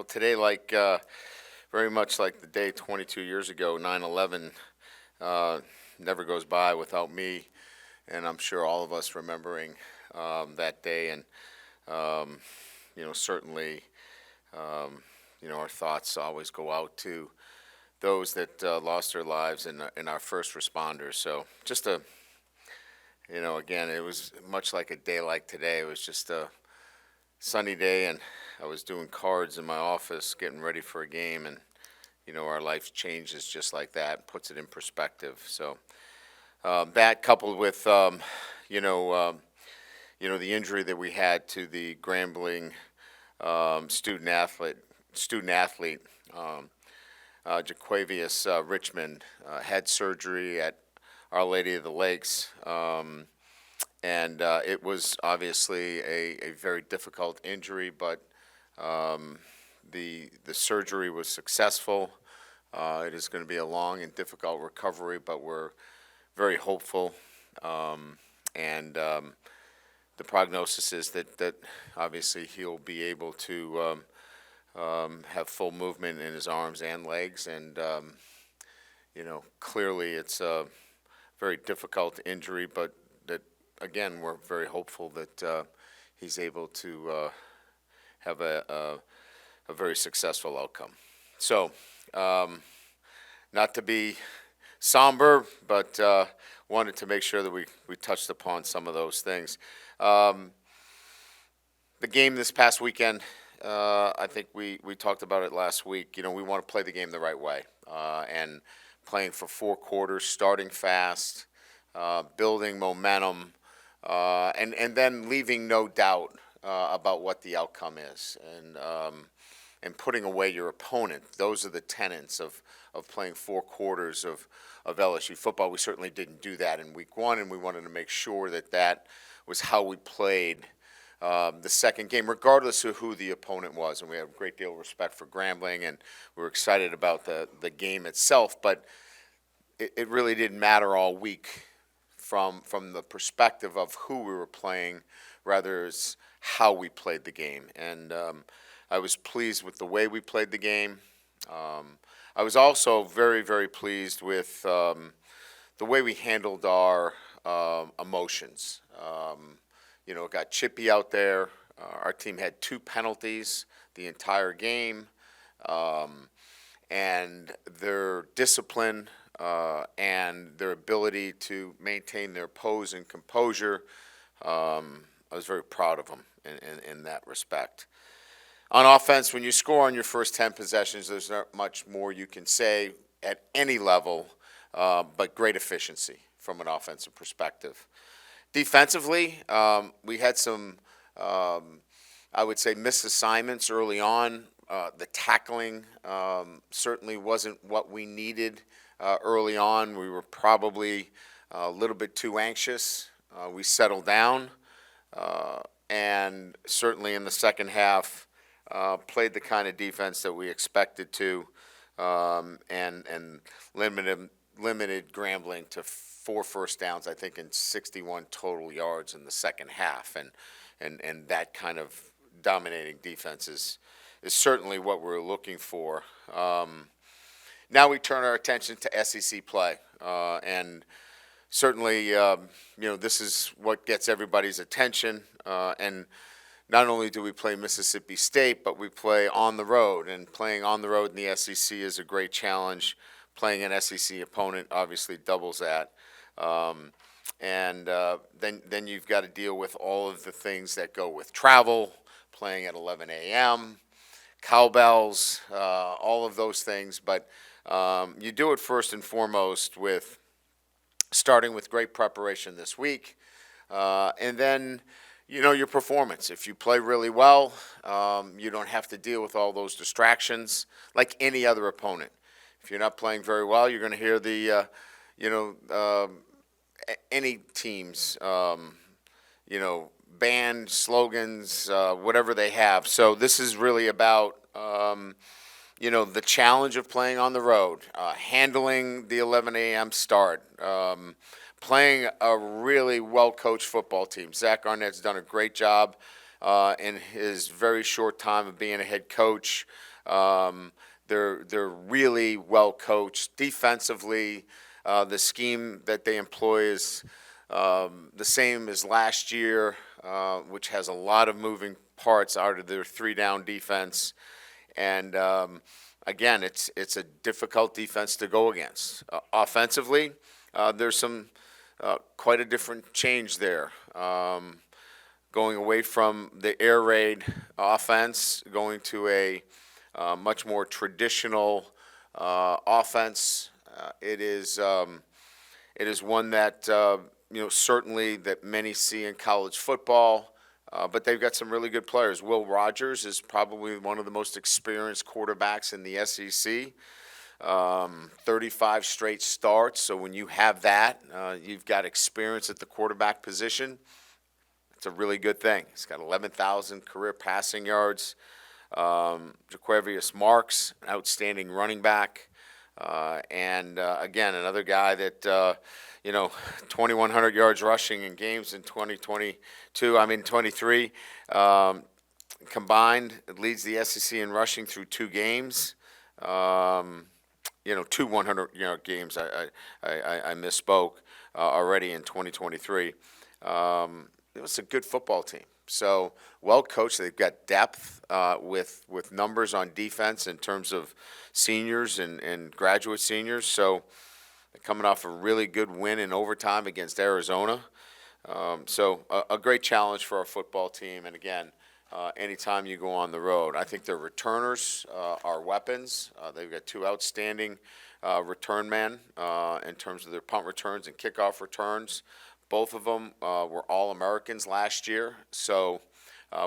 Well, today, very much like the day 22 years ago, 9/11, never goes by without me, and I'm sure all of us remembering that day. And um, certainly, um, our thoughts always go out to those that lost their lives and our first responders. So, just again, it was much like a day like today. It was just a sunny day, and I was doing cards in my office, getting ready for a game, and our life changes just like that, puts it in perspective. So that coupled with you know the injury that we had to the Grambling student athlete Jaquavius Richmond had surgery at Our Lady of the Lakes. And it was obviously a very difficult injury, but the surgery was successful. It is going to be a long and difficult recovery, but we're very hopeful. And the prognosis is that obviously he'll be able to have full movement in his arms and legs. And clearly it's a very difficult injury, but that again we're very hopeful that he's able to have a very successful outcome. So, not to be somber, but wanted to make sure that we touched upon some of those things. The game this past weekend, I think we talked about it last week. We want to play the game the right way, and playing for 4 quarters, starting fast, building momentum, and then leaving no doubt about what the outcome is, and putting away your opponent. Those are the tenets of playing 4 quarters of LSU football. We certainly didn't do that in week one, and we wanted to make sure that was how we played the second game, regardless of who the opponent was. And we have a great deal of respect for Grambling, and we're excited about the game itself. But it really didn't matter all week from the perspective of who we were playing, rather as how we played the game. And I was pleased with the way we played the game. I was also very, very pleased with the way we handled our emotions. It got chippy out there. Our team had 2 penalties the entire game, and their discipline and their ability to maintain their pose and composure, I was very proud of them in that respect. On offense, when you score on your first 10 possessions, there's not much more you can say at any level, but great efficiency from an offensive perspective. Defensively, we had some, I would say, misassignments early on. The tackling certainly wasn't what we needed early on. We were probably a little bit too anxious. We settled down, and certainly in the second half, played the kind of defense that we expected to, and limited Grambling to 4 first downs, I think, and 61 total yards in the second half, and that kind of dominating defense is certainly what we're looking for. Now we turn our attention to SEC play, and certainly, this is what gets everybody's attention, and not only do we play Mississippi State, but we play on the road, and playing on the road in the SEC is a great challenge. Playing an SEC opponent obviously doubles that, and then you've got to deal with all of the things that go with travel, playing at 11 a.m., cowbells, all of those things. But you do it first and foremost with starting with great preparation this week, and then your performance. If you play really well, you don't have to deal with all those distractions like any other opponent. If you're not playing very well, you're going to hear the, any teams, band slogans, whatever they have. So this is really about, the challenge of playing on the road, handling the 11 a.m. start, playing a really well-coached football team. Zach Arnett's done a great job in his very short time of being a head coach. They're really well coached defensively. The scheme that they employ is the same as last year, which has a lot of moving parts out of their three-down defense. And again, it's a difficult defense to go against. Offensively, there's some quite a different change there. Going away from the air raid offense, going to a much more traditional offense. It is one that certainly that many see in college football, but they've got some really good players. Will Rogers is probably one of the most experienced quarterbacks in the SEC. 35 straight starts. So when you have that, you've got experience at the quarterback position. It's a really good thing. He's got 11,000 career passing yards. Jaquavius Marks, an outstanding running back. And again, another guy that, 2,100 yards rushing in games in 23. Combined, it leads the SEC in rushing through 2 games. 2 100-yard games. I misspoke already in 2023. It's a good football team. So well coached. They've got depth with numbers on defense in terms of seniors and graduate seniors. So they're coming off a really good win in overtime against Arizona. So a great challenge for our football team. And again, anytime you go on the road, I think their returners are weapons. They've got 2 outstanding return men in terms of their punt returns and kickoff returns. Both of them were All-Americans last year. So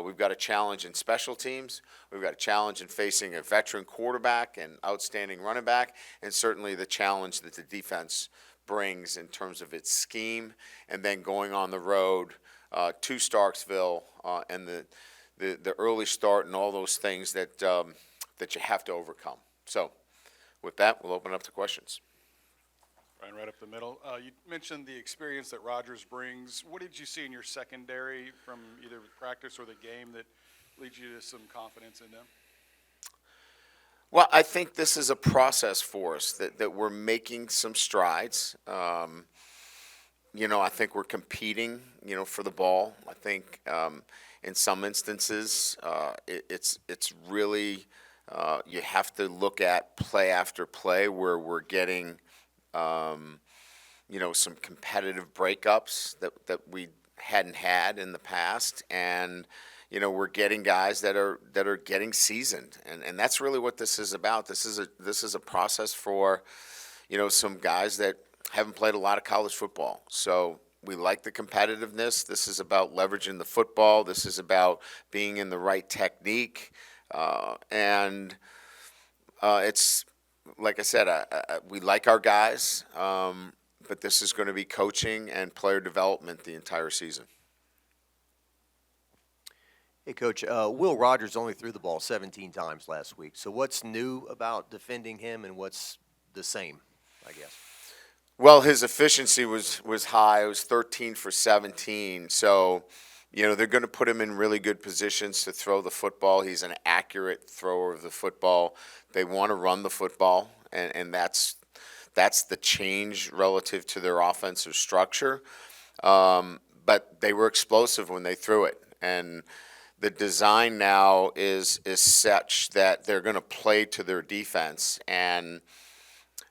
we've got a challenge in special teams. We've got a challenge in facing a veteran quarterback and outstanding running back, and certainly the challenge that the defense brings in terms of its scheme, and then going on the road to Starksville and the early start and all those things that that you have to overcome. So with that, we'll open up to questions. Ryan, right up the middle. You mentioned the experience that Rogers brings. What did you see in your secondary from either practice or the game that leads you to some confidence in them? Well, I think this is a process for us that we're making some strides. I think we're competing, for the ball. I think in some instances it's really you have to look at play after play where we're getting some competitive breakups that we hadn't had in the past, and we're getting guys that are getting seasoned, and that's really what this is about. This is a process for some guys that haven't played a lot of college football. So we like the competitiveness. This is about leveraging the football. This is about being in the right technique, and it's. Like I said, we like our guys, but this is going to be coaching and player development the entire season. Hey, Coach, Will Rogers only threw the ball 17 times last week. So what's new about defending him, and what's the same, I guess? Well, his efficiency was high. It was 13 for 17. So, they're going to put him in really good positions to throw the football. He's an accurate thrower of the football. They want to run the football, and that's the change relative to their offensive structure. But they were explosive when they threw it, and the design now is such that they're going to play to their defense and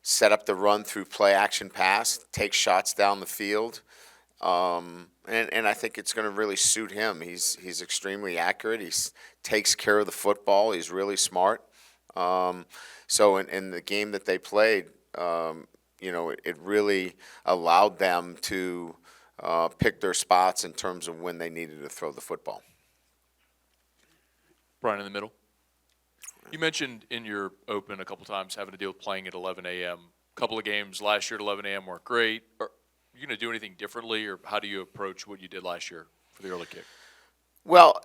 set up the run through play action pass, take shots down the field. And I think it's going to really suit him. He's extremely accurate. He takes care of the football. He's really smart. So in the game that they played, it really allowed them to pick their spots in terms of when they needed to throw the football. Brian in the middle. You mentioned in your open a couple times having to deal with playing at 11 a.m. A couple of games last year at 11 a.m. weren't great. Are you going to do anything differently, or how do you approach what you did last year for the early kick? Well,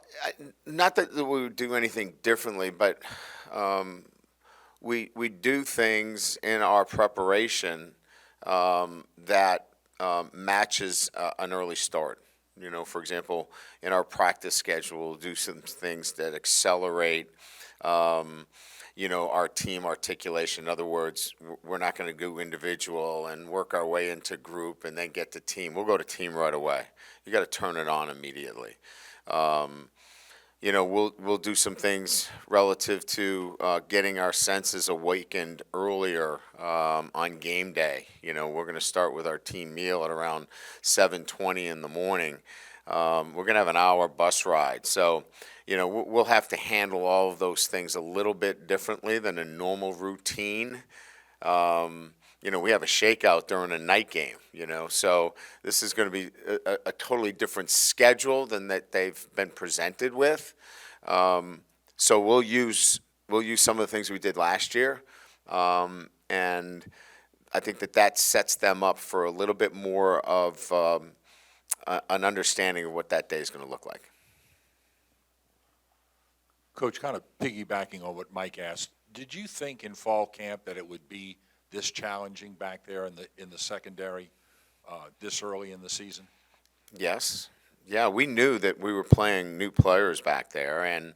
not that we would do anything differently, but we do things in our preparation that matches an early start. For example, in our practice schedule, we'll do some things that accelerate, our team articulation. In other words, we're not going to go individual and work our way into group and then get to team. We'll go to team right away. You got to turn it on immediately. We'll do some things relative to getting our senses awakened earlier on game day. We're going to start with our team meal at around 7:20 in the morning. We're going to have an hour bus ride. So, we'll have to handle all of those things a little bit differently than a normal routine. We have a shakeout during a night game, so this is going to be a totally different schedule than that they've been presented with. So we'll use some of the things we did last year, and I think that sets them up for a little bit more of an understanding of what that day is going to look like. Coach, kind of piggybacking on what Mike asked, did you think in fall camp that it would be this challenging back there in the secondary this early in the season? Yes. Yeah, we knew that we were playing new players back there, and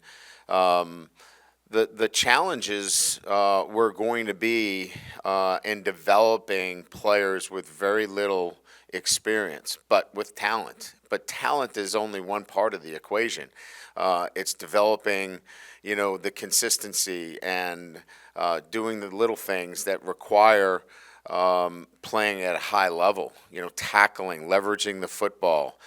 the challenges were going to be in developing players with very little experience, but with talent. But talent is only one part of the equation. It's developing, the consistency and doing the little things that require playing at a high level, tackling, leveraging the football,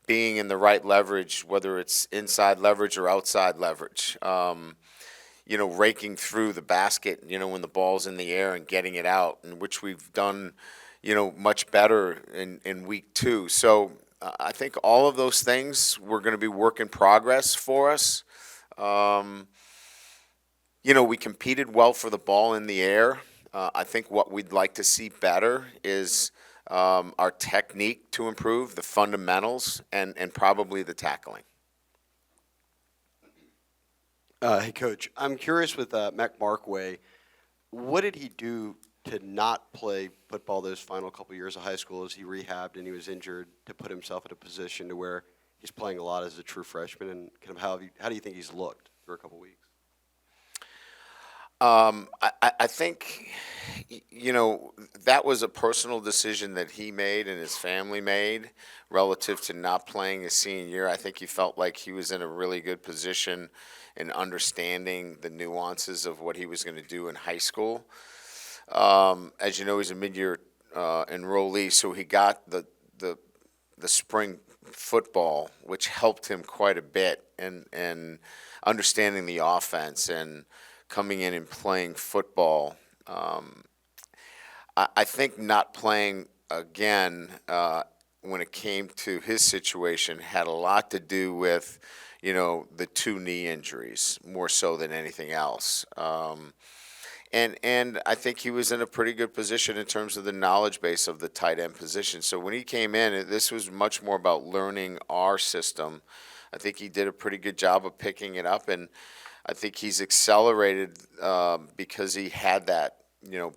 being in the right leverage, whether it's inside leverage or outside leverage, raking through the basket, when the ball's in the air and getting it out, and which we've done, much better in week 2. So I think all of those things were going to be work in progress for us. We competed well for the ball in the air. I think what we'd like to see better is our technique to improve, the fundamentals, and probably the tackling. Hey, Coach, I'm curious with Mac Markway, what did he do to not play football those final couple years of high school as he rehabbed and he was injured to put himself in a position to where he's playing a lot as a true freshman? And kind of how do you think he's looked for a couple weeks? I think, that was a personal decision that he made and his family made relative to not playing his senior year. I think he felt like he was in a really good position in understanding the nuances of what he was going to do in high school. As you know, he's a mid-year enrollee, so he got the spring football, which helped him quite a bit in understanding the offense and coming in and playing football. I think not playing again when it came to his situation had a lot to do with, the 2 knee injuries more so than anything else. And I think he was in a pretty good position in terms of the knowledge base of the tight end position. So when he came in, this was much more about learning our system. I think he did a pretty good job of picking it up, and I think he's accelerated because he had that,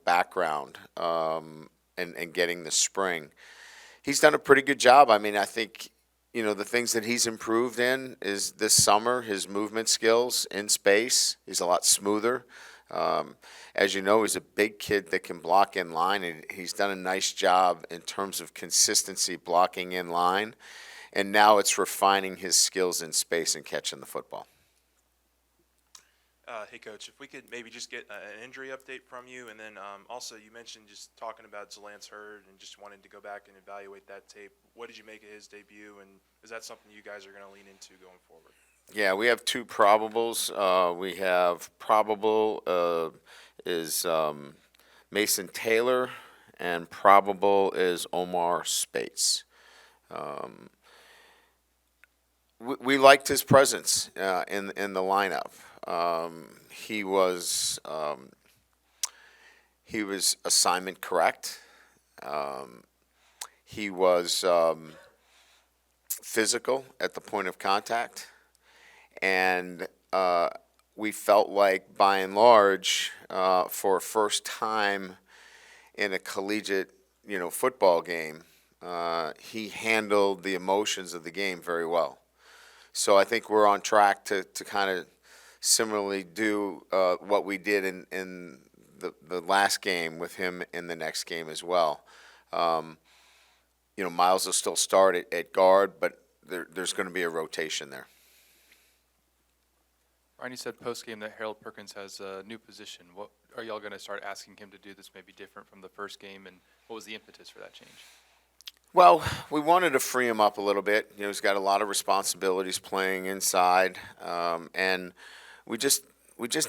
background and getting the spring. He's done a pretty good job. I mean, I think, the things that he's improved in is this summer, his movement skills in space. He's a lot smoother. As you know, he's a big kid that can block in line, and he's done a nice job in terms of consistency blocking in line. And now it's refining his skills in space and catching the football. Hey, Coach, if we could maybe just get an injury update from you, and then also you mentioned just talking about Zalance Hurd and just wanting to go back and evaluate that tape. What did you make of his debut, and is that something you guys are going to lean into going forward? Yeah, we have 2 probables. We have probable is Mason Taylor, and probable is Omar Spates. We liked his presence in the lineup. He was assignment correct. He was physical at the point of contact, and we felt like, by and large, for a first time in a collegiate, football game, he handled the emotions of the game very well. So I think we're on track to kind of similarly do what we did in the last game with him in the next game as well. Miles will still start at guard, but there's going to be a rotation there. Ryan, you said post-game that Harold Perkins has a new position. What are y'all going to start asking him to do that's maybe different from the first game, and what was the impetus for that change? Well, we wanted to free him up a little bit. He's got a lot of responsibilities playing inside, and we just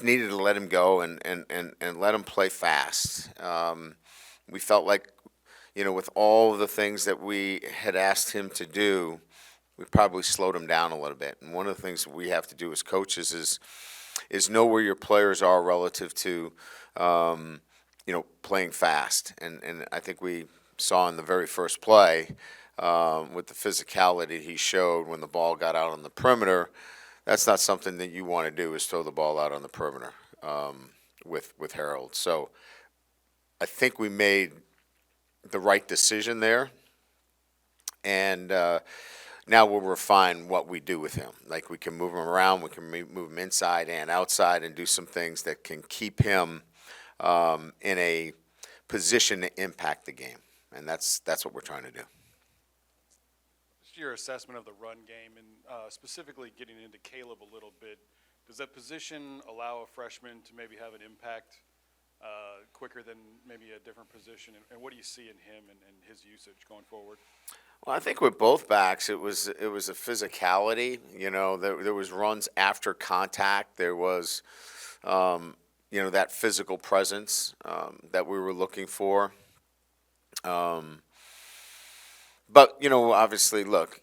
needed to let him go and let him play fast. We felt like, with all the things that we had asked him to do, we probably slowed him down a little bit. And one of the things we have to do as coaches is know where your players are relative to, playing fast. And I think we saw in the very first play with the physicality he showed when the ball got out on the perimeter. That's not something that you want to do, is throw the ball out on the perimeter with Harold. So I think we made the right decision there. And now we'll refine what we do with him. Like, we can move him around, we can move him inside and outside and do some things that can keep him in a position to impact the game. And that's what we're trying to do. Just your assessment of the run game and specifically getting into Caleb a little bit. Does that position allow a freshman to maybe have an impact quicker than maybe a different position? And what do you see in him and his usage going forward? Well, I think with both backs, it was a physicality. There was runs after contact. There was, that physical presence that we were looking for. But obviously, look,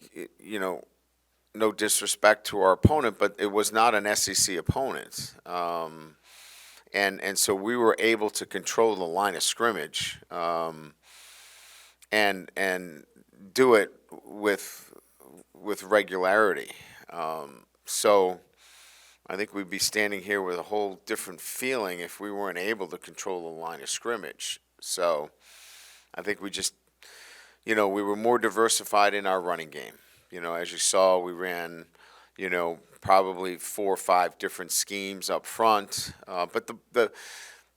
no disrespect to our opponent, but it was not an SEC opponent. And so we were able to control the line of scrimmage, and do it with regularity. So I think we'd be standing here with a whole different feeling if we weren't able to control the line of scrimmage. So I think we just, we were more diversified in our running game. As you saw, we ran, probably 4 or 5 different schemes up front. But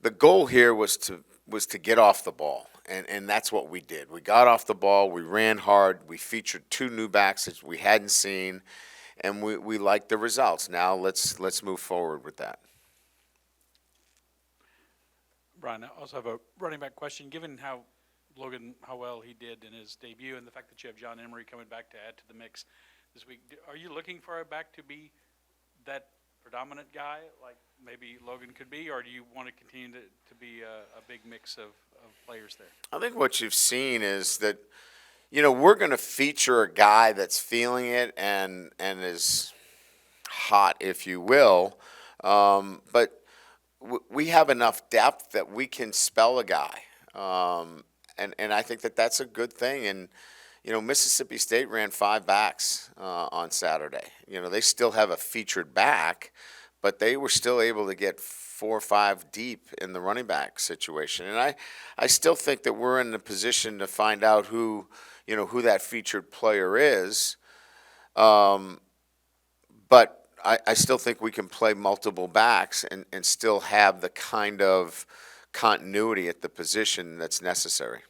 the goal here was to get off the ball. And that's what we did. We got off the ball, we ran hard, we featured 2 new backs that we hadn't seen, and we liked the results. Now let's move forward with that. Brian, I also have a running back question. Given how well he did in his debut, and the fact that you have John Emery coming back to add to the mix this week, are you looking for a back to be that predominant guy like maybe Logan could be, or do you want to continue to be a big mix of players there? I think what you've seen is that, we're going to feature a guy that's feeling it and is hot, if you will, but we have enough depth that we can spell a guy. And I think that's a good thing. And, Mississippi State ran 5 backs on Saturday. They still have a featured back, but they were still able to get 4 or 5 deep in the running back situation. And I still think that we're in the position to find out who that featured player is. But I still think we can play multiple backs and still have the kind of continuity at the position that's necessary.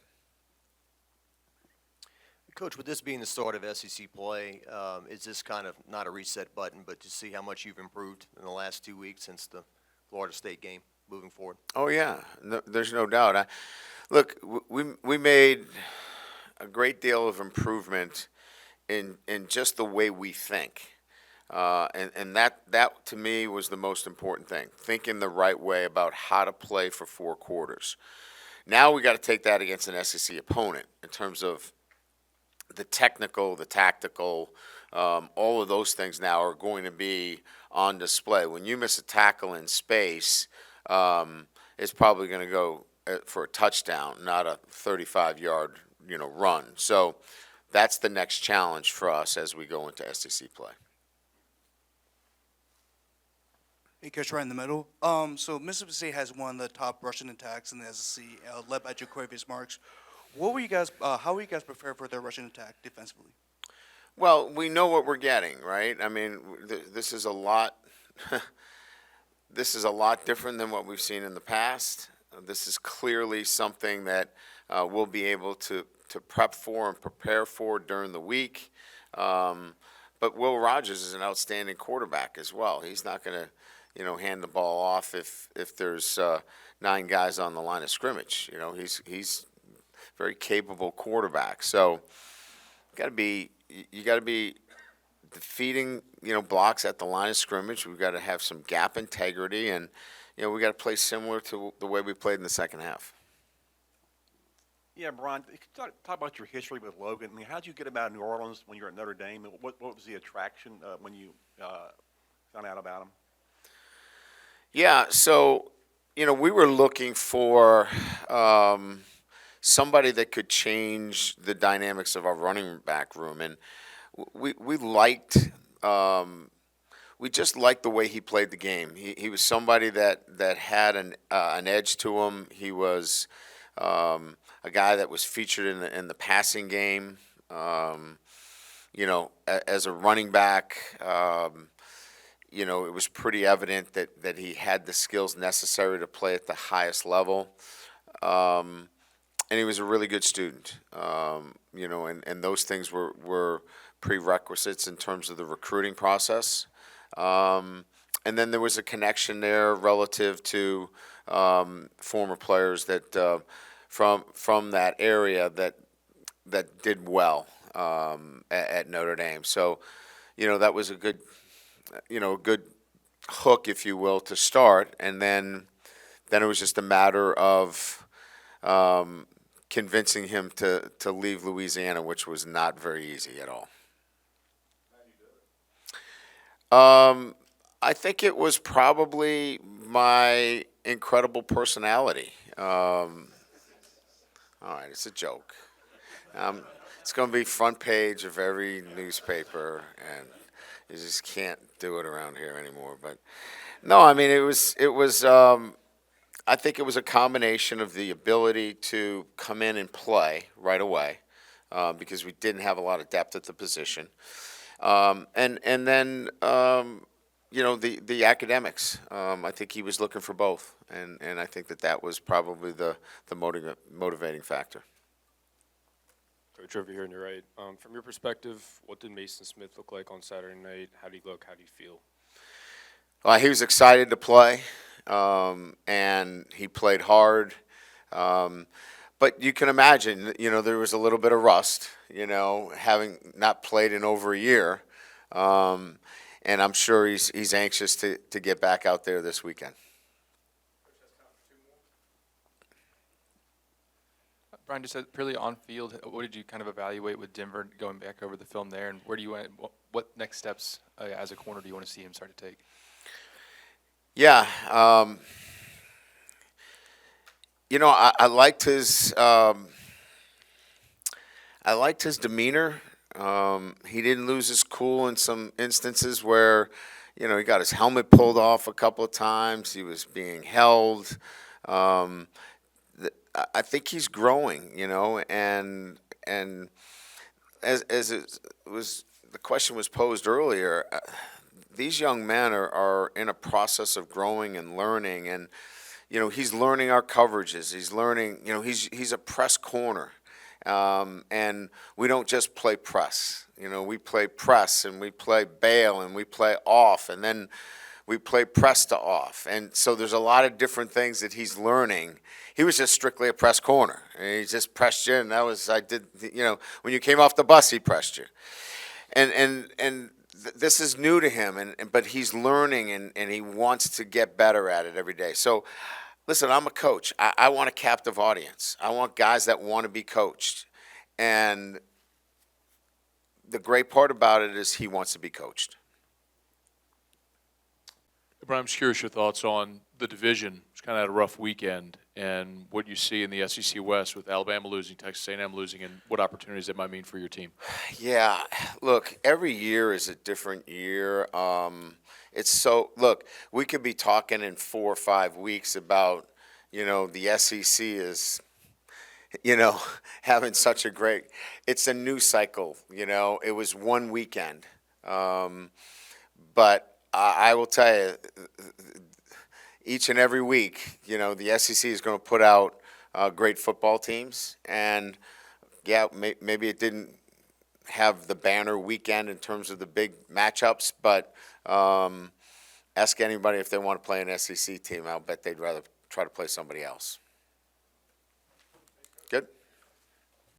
Coach, with this being the start of SEC play, is this kind of not a reset button, but to see how much you've improved in the last 2 weeks since the Florida State game moving forward? Oh, yeah. No, there's no doubt. Look, we made a great deal of improvement in just the way we think. And that, to me, was the most important thing, thinking the right way about how to play for 4 quarters. Now we got to take that against an SEC opponent in terms of the technical, the tactical, all of those things now are going to be on display. When you miss a tackle in space, it's probably going to go for a touchdown, not a 35-yard, run. So that's the next challenge for us as we go into SEC play. Hey, Coach, right in the middle. So Mississippi State has one of the top rushing attacks in the SEC, led by Jaquavius Marks. How were you guys prepared for their rushing attack defensively? Well, we know what we're getting, right? I mean, this is a lot. this is a lot different than what we've seen in the past. This is clearly something that we'll be able to prep for and prepare for during the week. But Will Rogers is an outstanding quarterback as well. He's not going to, hand the ball off if there's 9 guys on the line of scrimmage. He's very capable quarterback. So you got to be defeating, blocks at the line of scrimmage. We've got to have some gap integrity, and we got to play similar to the way we played in the second half. Yeah, Brian, could you talk about your history with Logan. I mean, how did you get about New Orleans when you were at Notre Dame? What was the attraction when you found out about him? Yeah, so we were looking for somebody that could change the dynamics of our running back room, and we liked. We just liked the way he played the game. He was somebody that had an edge to him. He was a guy that was featured in the passing game. As a running back, it was pretty evident that he had the skills necessary to play at the highest level. And he was a really good student. And those things were prerequisites in terms of the recruiting process. And then there was a connection there relative to former players that from that area that did well at Notre Dame. So, that was a good hook, if you will, to start. And then it was just a matter of convincing him to leave Louisiana, which was not very easy at all. I think it was probably my incredible personality. All right, it's a joke. It's going to be front page of every newspaper, and you just can't do it around here anymore. But no, I mean, it was. I think it was a combination of the ability to come in and play right away, because we didn't have a lot of depth at the position. And then the academics. I think he was looking for both, and I think that was probably the motivating factor. Coach, over here on your right. From your perspective, what did Mason Smith look like on Saturday night? How do you look? How do you feel? He was excited to play, and he played hard. But you can imagine, there was a little bit of rust, having not played in over a year. And I'm sure he's anxious to get back out there this weekend. Brian, just purely on field, what did you kind of evaluate with Denver going back over the film there, and where do you want? What next steps as a corner do you want to see him start to take? Yeah, I liked his. I liked his demeanor. He didn't lose his cool in some instances where, he got his helmet pulled off a couple of times. He was being held. I think he's growing, and as it was, the question was posed earlier. These young men are in a process of growing and learning, and he's learning our coverages. He's learning. He's a press corner. And we don't just play press. We play press, and we play bail, and we play off, and then we play press to off. And so there's a lot of different things that he's learning. He was just strictly a press corner. And he just pressed you, and when you came off the bus, he pressed you. And this is new to him, but he's learning, and he wants to get better at it every day. So, listen, I'm a coach. I want a captive audience. I want guys that want to be coached. And the great part about it is he wants to be coached. Brian, I'm just curious your thoughts on the division. It's kind of had a rough weekend, and what you see in the SEC West with Alabama losing, Texas A&M losing, and what opportunities that might mean for your team. Yeah, look, every year is a different year. We could be talking in 4 or 5 weeks about, the SEC is, having such a great. It's a new cycle. It was one weekend, but I will tell you, each and every week, the SEC is going to put out great football teams, and yeah, maybe it didn't have the banner weekend in terms of the big matchups, but ask anybody if they want to play an SEC team. I'll bet they'd rather try to play somebody else.